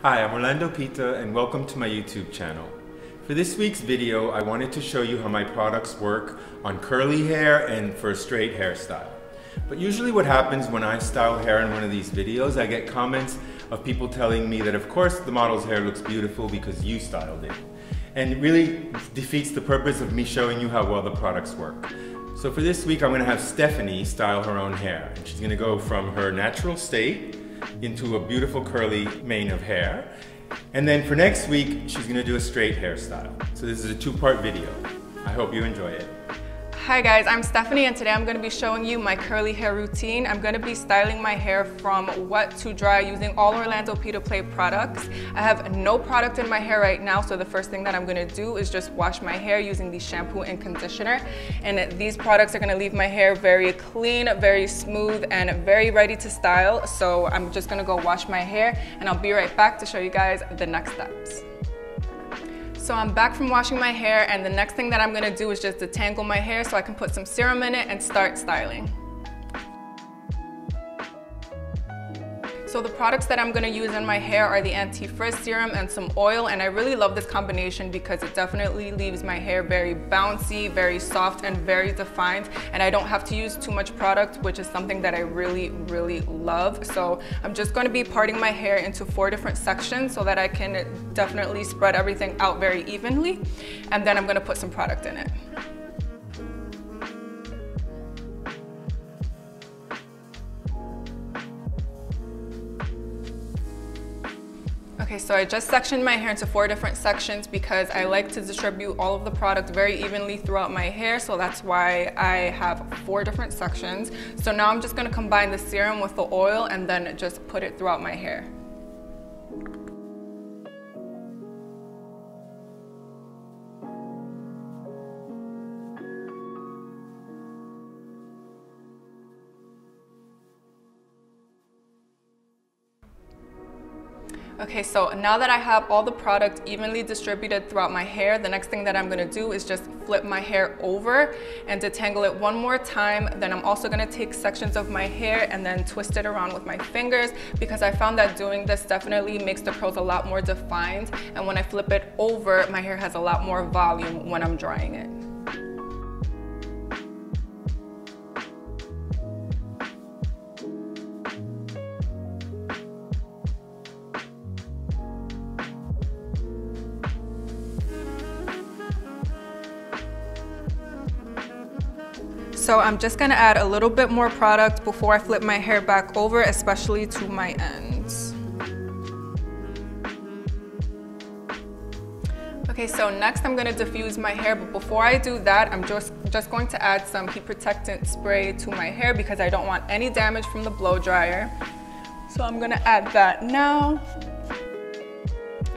Hi, I'm Orlando Pita and welcome to my YouTube channel. For this week's video, I wanted to show you how my products work on curly hair and for a straight hairstyle. But usually what happens when I style hair in one of these videos, I get comments of people telling me that of course the model's hair looks beautiful because you styled it. And it really defeats the purpose of me showing you how well the products work. So for this week, I'm going to have Stephanie style her own hair. And she's going to go from her natural state into a beautiful curly mane of hair. And then for next week, she's going to do a straight hairstyle. So this is a two-part video. I hope you enjoy it. Hi guys, I'm Stephanie and today I'm going to be showing you my curly hair routine. I'm going to be styling my hair from wet to dry using all Orlando Pita Play products. I have no product in my hair right now, so the first thing that I'm going to do is just wash my hair using the shampoo and conditioner. And these products are going to leave my hair very clean, very smooth, and very ready to style. So I'm just going to go wash my hair and I'll be right back to show you guys the next steps. So I'm back from washing my hair and the next thing that I'm going to do is just detangle my hair so I can put some serum in it and start styling. So the products that I'm going to use in my hair are the anti-frizz serum and some oil, and I really love this combination because it definitely leaves my hair very bouncy, very soft, and very defined, and I don't have to use too much product, which is something that I really love. So I'm just going to be parting my hair into 4 different sections so that I can definitely spread everything out very evenly, and then I'm going to put some product in it. Okay, so I just sectioned my hair into 4 different sections because I like to distribute all of the product very evenly throughout my hair, so that's why I have 4 different sections. So now I'm just going to combine the serum with the oil and then just put it throughout my hair. Okay, so now that I have all the product evenly distributed throughout my hair, the next thing that I'm going to do is just flip my hair over and detangle it one more time. Then I'm also going to take sections of my hair and then twist it around with my fingers because I found that doing this definitely makes the curls a lot more defined, and when I flip it over, my hair has a lot more volume when I'm drying it. So I'm just going to add a little bit more product before I flip my hair back over, especially to my ends. Okay, so next I'm going to diffuse my hair, but before I do that, I'm just going to add some heat protectant spray to my hair because I don't want any damage from the blow dryer. So I'm going to add that now.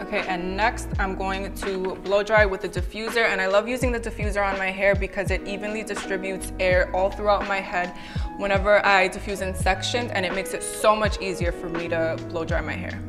Okay, and next I'm going to blow dry with the diffuser, and I love using the diffuser on my hair because it evenly distributes air all throughout my head whenever I diffuse in sections, and it makes it so much easier for me to blow dry my hair.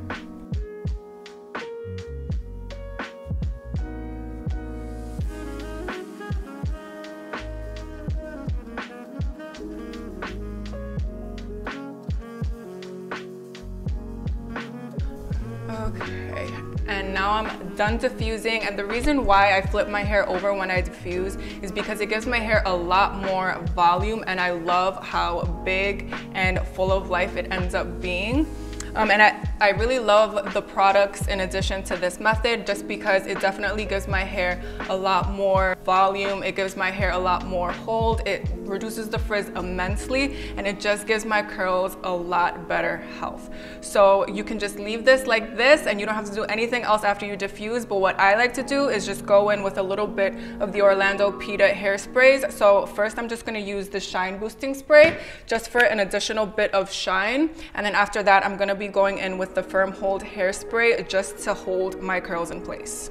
Okay, and now I'm done diffusing, and the reason why I flip my hair over when I diffuse is because it gives my hair a lot more volume, and I love how big and full of life it ends up being. And I really love the products in addition to this method just because it definitely gives my hair a lot more volume, it gives my hair a lot more hold, it reduces the frizz immensely, and it just gives my curls a lot better health. So you can just leave this like this and you don't have to do anything else after you diffuse, but what I like to do is just go in with a little bit of the Orlando Pita hairsprays. So first I'm just going to use the shine boosting spray just for an additional bit of shine, and then after that I'm going to be going in with the firm hold hairspray just to hold my curls in place.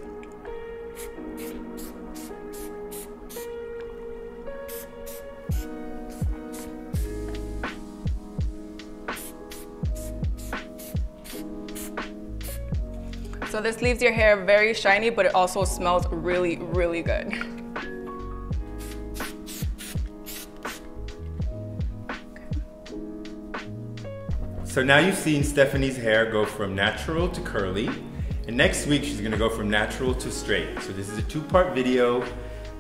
So this leaves your hair very shiny, but it also smells really good. So now you've seen Stephanie's hair go from natural to curly, and next week she's gonna go from natural to straight. So this is a two-part video.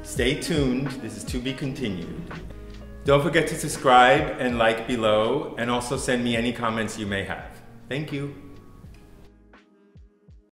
Stay tuned, this is to be continued. Don't forget to subscribe and like below, and also send me any comments you may have. Thank you.